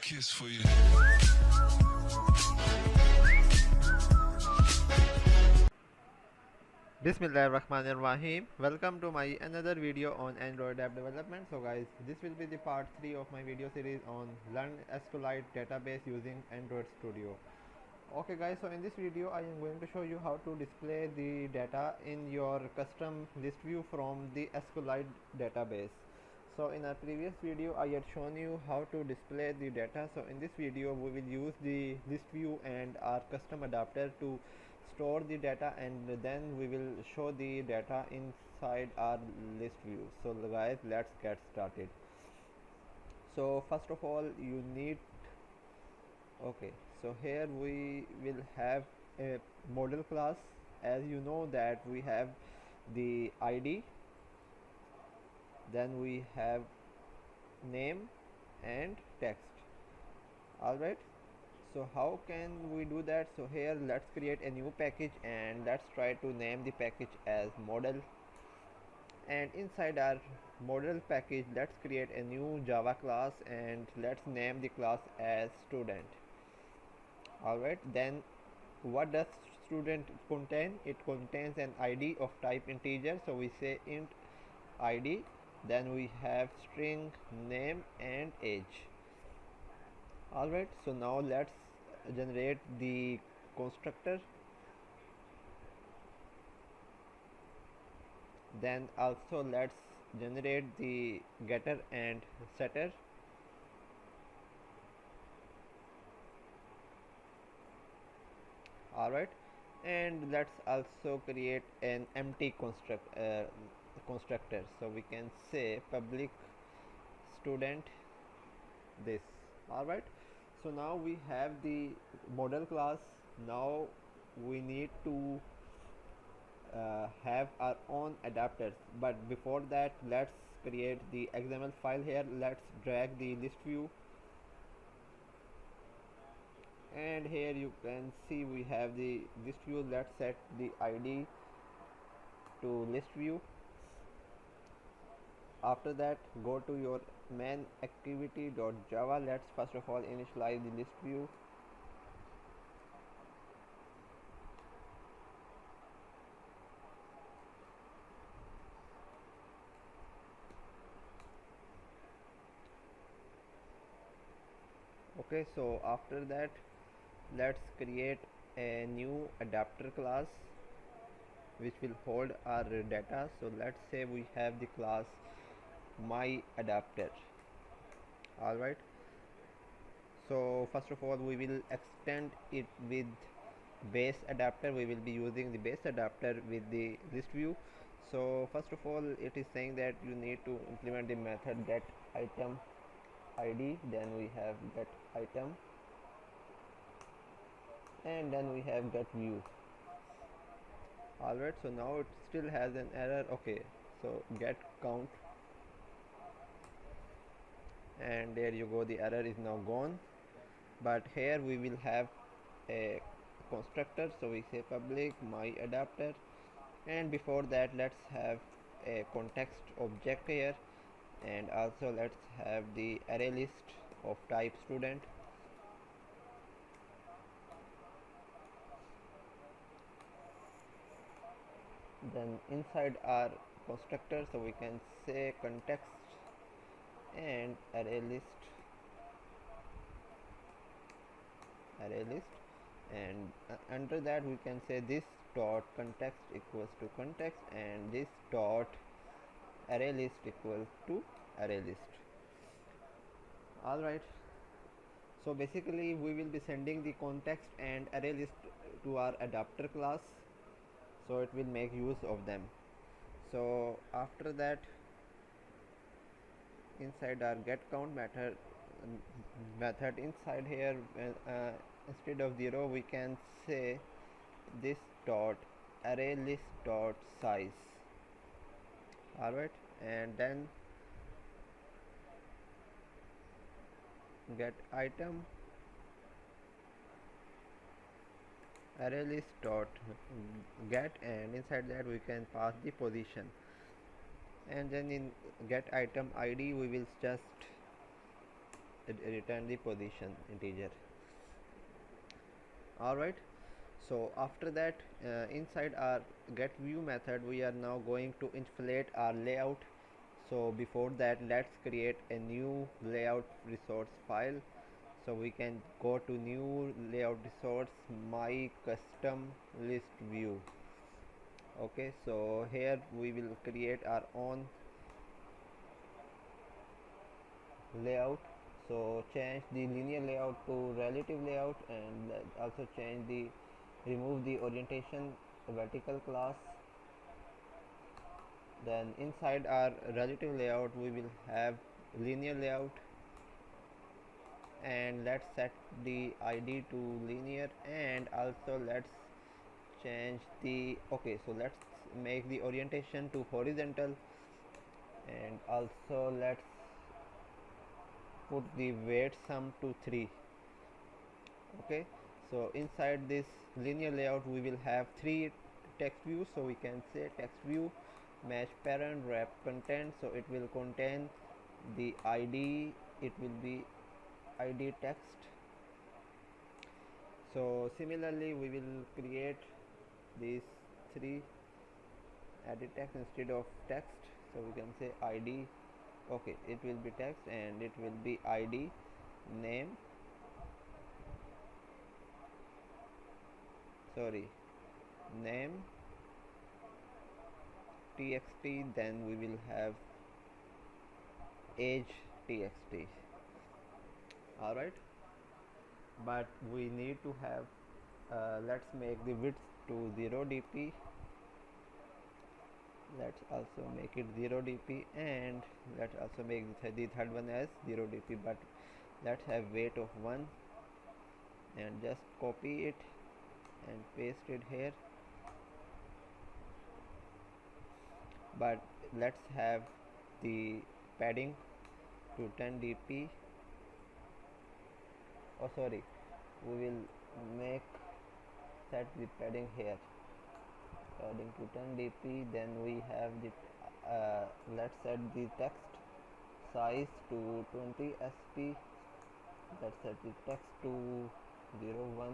kiss for you. Bismillahirrahmanirrahim. Welcome to my another video on Android app development. So guys, this will be the part 3 of my video series on learn SQLite database using Android Studio. Okay guys, so in this video I am going to show you how to display the data in your custom list view from the SQLite database. So in our previous video I had shown you how to display the data. So in this video we will use the list view and our custom adapter to store the data, and then we will show the data inside our list view. So guys, let's get started. So first of all you need, okay, so here we will have a model class. As you know that we have the ID, then we have name and text. Alright, so how can we do that? So here let's create a new package and let's try to name the package as model, and inside our model package let's create a new Java class and let's name the class as student. Alright, then what does student contain? It contains an ID of type integer, so we say int ID, then we have string name and age. Alright, so now let's generate the constructor, then also let's generate the getter and setter. Alright, and let's also create an empty constructor, so we can say public student this. Alright, so now we have the model class. Now we need to have our own adapters, but before that let's create the XML file. Here let's drag the list view, and here you can see we have the list view. Let's set the ID to list view. After that go to your main activity.java. Let's first of all initialize the list view. Okay, so after that let's create a new adapter class which will hold our data. So let's say we have the class my adapter. Alright, so first of all we will extend it with base adapter. We will be using the base adapter with the list view. So first of all it is saying that you need to implement the method get item ID, then we have get item, and then we have get view. Alright, so now it still has an error. Okay, so get count, and there you go, the error is now gone. But here we will have a constructor, so we say public my adapter, and before that let's have a context object here, and also let's have the array list of type student. Then inside our constructor, so we can say context and array list, and under that we can say this dot context equals to context, and this dot array list equals to array list. Alright, so basically we will be sending the context and array list to our adapter class, so it will make use of them. So after that inside our get count method inside here, instead of 0 we can say this dot array list dot size. Alright, and then get item array list dot get, and inside that we can pass the position, and then in get item ID we will just return the position integer. Alright, so after that, inside our get view method, we are now going to inflate our layout. So before that, let's create a new layout resource file. So we can go to new layout resource, my custom list view. Okay, so here we will create our own layout. So change the linear layout to relative layout, and also change the remove the orientation vertical class. Then inside our relative layout we will have linear layout, and let's set the id to linear, and also let's change the okay, so let's make the orientation to horizontal, and also let's put the weight sum to 3. Okay, so inside this linear layout we will have 3 text views. So we can say text view match parent wrap content, so it will contain the id, it will be id text. So similarly we will create these 3 edit text instead of text, so we can say id, okay, it will be text, and it will be id name, sorry, name txt, then we will have age txt. Alright, but we need to have let's make the width to 0 dp, let's also make it 0 dp, and let's also make the third one as 0 dp, but let's have weight of 1, and just copy it and paste it here. But let's have the padding to 10 dp, oh sorry, we will make set the padding here, padding to 10 dp, then we have the let's set the text size to 20 sp, let's set the text to 01.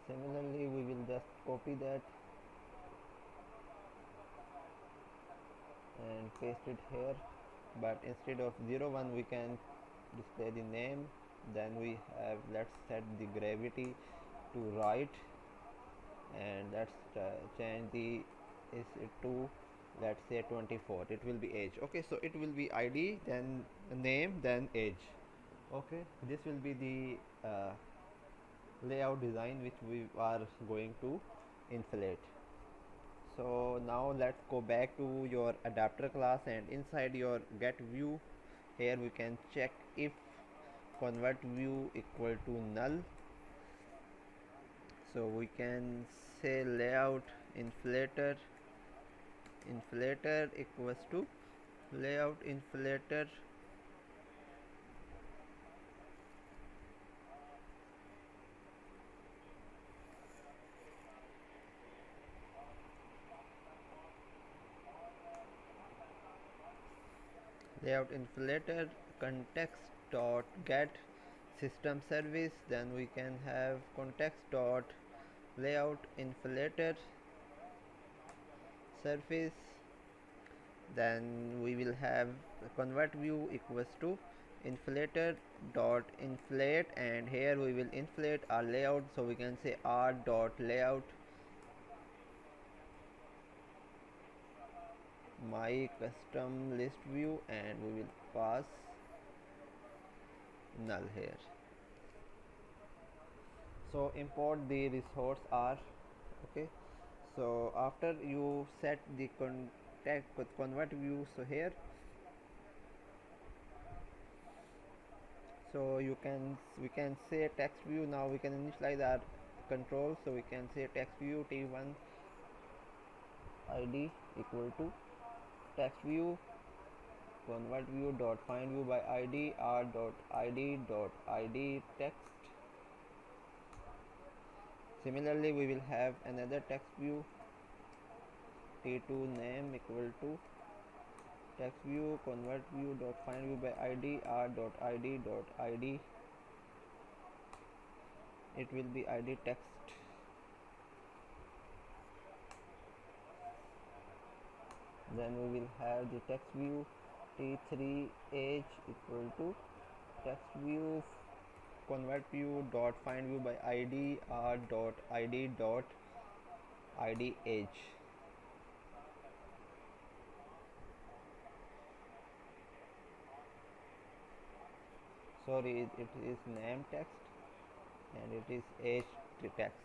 Similarly we will just copy that and paste it here, but instead of 01 we can display the name. Then we have, let's set the gravity to right, and let's change the is it to, let's say 24, it will be age. Okay, so it will be id, then name, then age. Okay, this will be the layout design which we are going to inflate. So now let's go back to your adapter class, and inside your get view, here we can check if convert view equal to null. So we can say layout inflator equals to layout inflator context dot get system service, then we can have context dot layout inflator surface, then we will have convert view equals to inflator dot inflate, and here we will inflate our layout, so we can say r dot layout my custom list view, and we will pass null here. So import the resource r. Okay, so after you set the convert view, so here, so we can say text view. Now we can initialize our control, so we can say text view t1 id equal to text view convert view dot find view by id r dot id text. Similarly we will have another text view t2 name equal to text view convert view dot find view by id r dot id dot id. It will be id text. Then we will have the text view t3 age equal to text view convert view dot find view by id r dot id dot id age. Sorry, it is name text and it is age text.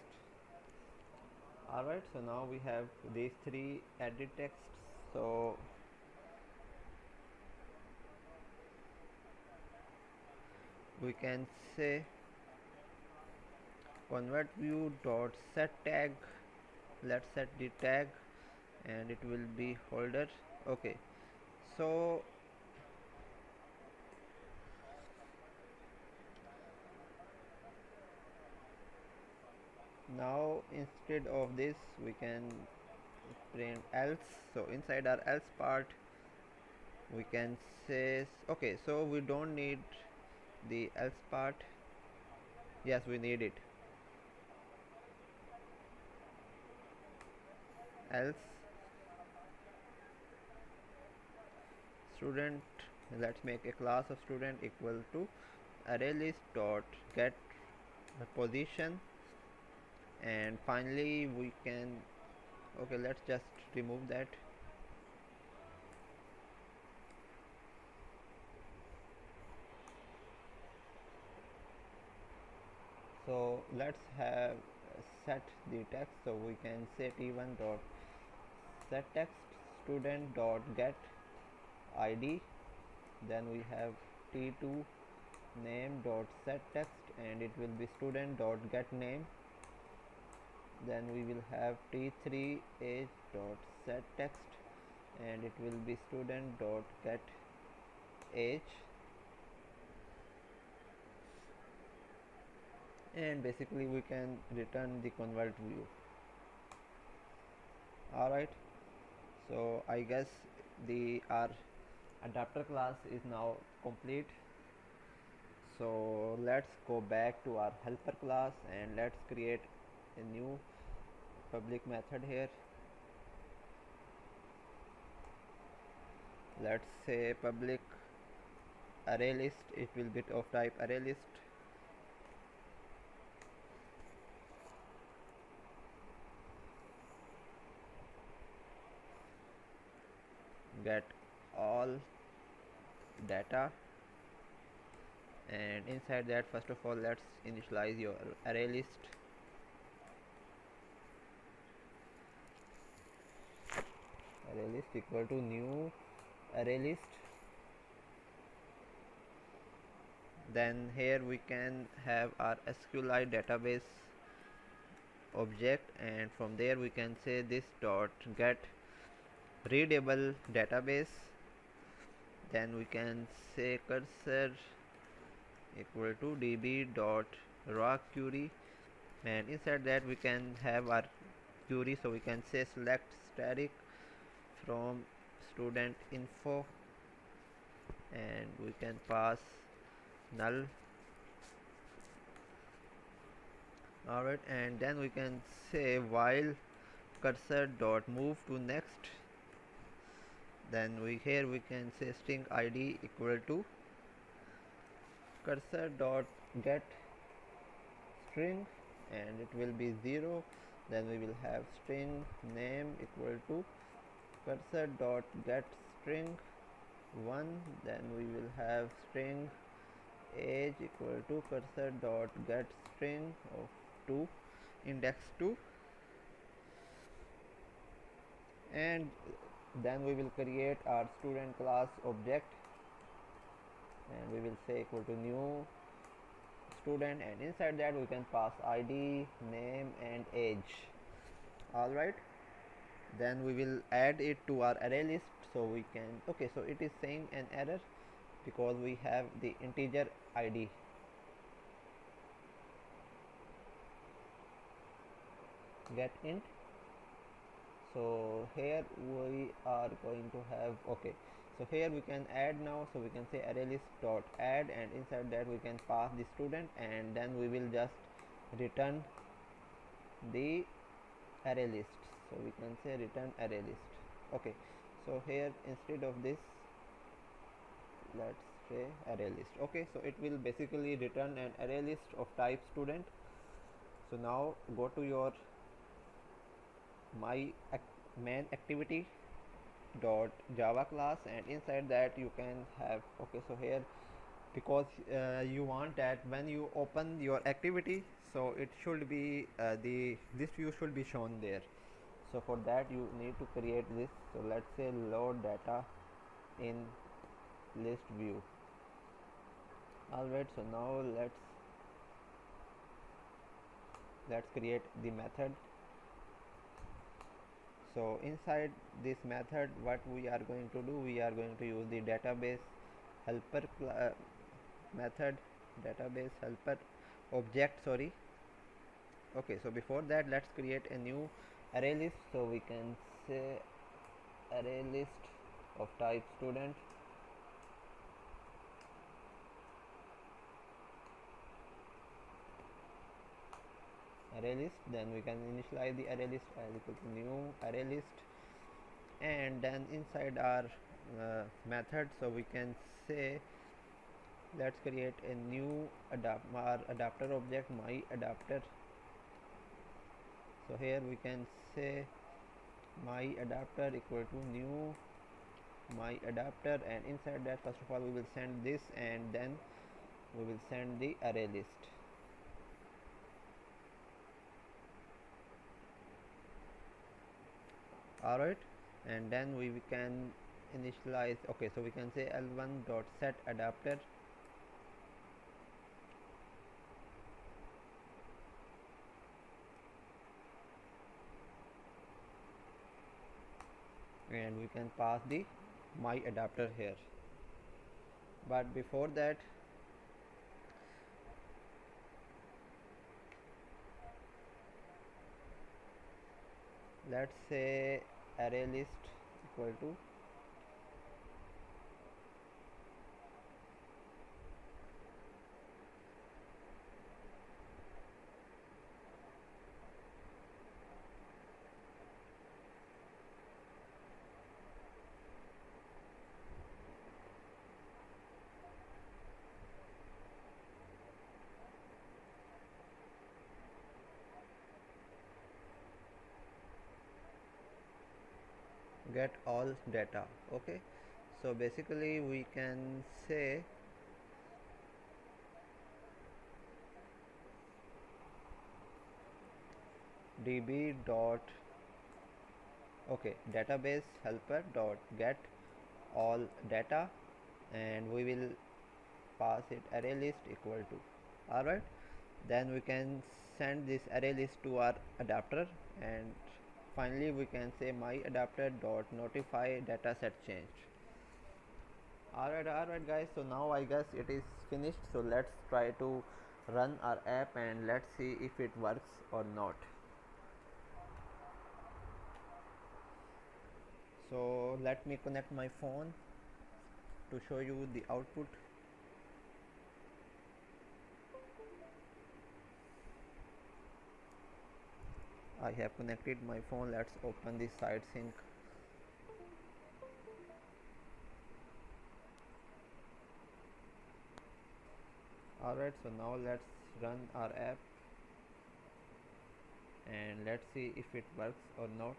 Alright, so now we have these three edit texts. So we can say convert view dot set tag. Let's set the tag and it will be holder. Okay, so now instead of this we can print else. So inside our else part we can say, okay, so we don't need the else part. Yes, we need it. Else student, let's make a class of student equal to array list dot get position, and finally we can, okay, let's just remove that. So let's have set the text. So we can say t1 dot set text student dot get id. Then we have t2 name dot set text and it will be student dot get name. Then we will have t3 age dot set text and it will be student dot get age. And basically we can return the convert view. Alright, so I guess our adapter class is now complete. So let's go back to our helper class and let's create a new public method here. Let's say public array list. It will be of type array list. Get all data, and inside that first of all let's initialize your array list. Array list equal to new array list. Then here we can have our SQLite database object, and from there we can say this dot get readable database. Then we can say cursor equal to db dot raw query, and inside that we can have our query. So we can say select static from student info and we can pass null. Alright, and then we can say while cursor dot move to next. Then here we can say string id equal to cursor dot get string and it will be 0. Then we will have string name equal to cursor dot get string 1. Then we will have string age equal to cursor dot get string of 2 index 2, and then we will create our student class object and we will say equal to new student, and inside that we can pass id, name and age. Alright, then we will add it to our array list. So we can, okay, so it is saying an error because we have the integer id. Get int. So here we are going to have, okay, So here we can add now, so we can say array list dot add, and inside that we can pass the student, and then we will just return the array list. So we can say return array list. Okay, so here instead of this, let's say array list. Okay, so it will basically return an array list of type student. So now go to your main activity dot java class, and inside that you can have, okay, so here because you want that when you open your activity, so it should be the list view should be shown there. So for that you need to create this. So let's say load data in list view. Alright, so now let's create the method. So inside this method, what we are going to do, we are going to use the database helper method, database helper object, sorry. Okay, so before that let's create a new array list. So we can say array list of type student, array list, then we can initialize the array list as equal to new array list, and then inside our method, so we can say let's create a new adapter object, my adapter. So here we can say my adapter equal to new my adapter, and inside that first of all we will send this, and then we will send the array list. Alright, and then we can initialize. Okay, so we can say l1 dot set adapter, and we can pass the my adapter here. But before that, let's say array list equal to get all data. Okay, so basically we can say db dot okay database helper dot get all data, and we will pass it array list equal to. Alright, then we can send this array list to our adapter, and finally we can say my adapter dot notify data set changed. Alright guys, so now I guess it is finished. So let's try to run our app and let's see if it works or not. So let me connect my phone to show you the output. I have connected my phone. Let's open the site sync. Alright, so now let's run our app and let's see if it works or not.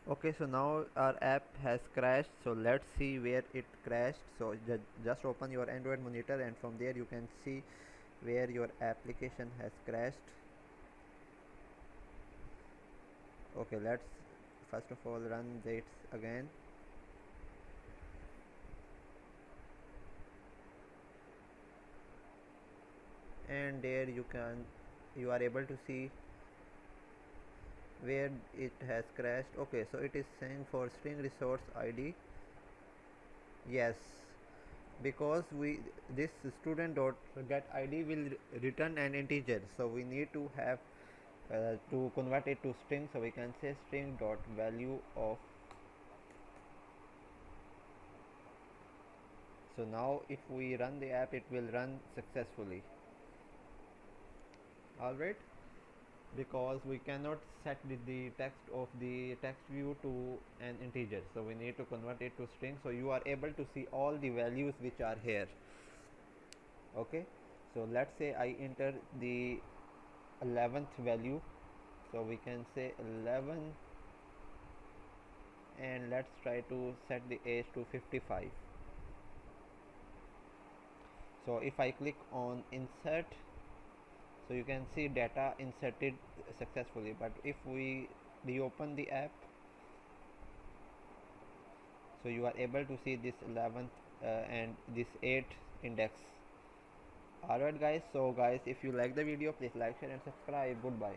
Okay, so now our app has crashed, so let's see where it crashed. So just open your Android monitor, and from there you can see where your application has crashed. Okay, let's first of all run this again. and there you are able to see where it has crashed. Okay, so it is saying for string resource id, yes, because this student dot get id will return an integer, so we need to have to convert it to string, so we can say string dot value of. So now if we run the app, it will run successfully. Alright, because we cannot set the text of the text view to an integer, so we need to convert it to string, so you are able to see all the values which are here. Okay, so let's say I enter the 11th value, so we can say 11, and let's try to set the age to 55. So if I click on insert, so you can see data inserted successfully, but if we reopen the app, so you are able to see this 11th and this 8 index. Alright guys, so guys, if you like the video, please like, share and subscribe. Goodbye.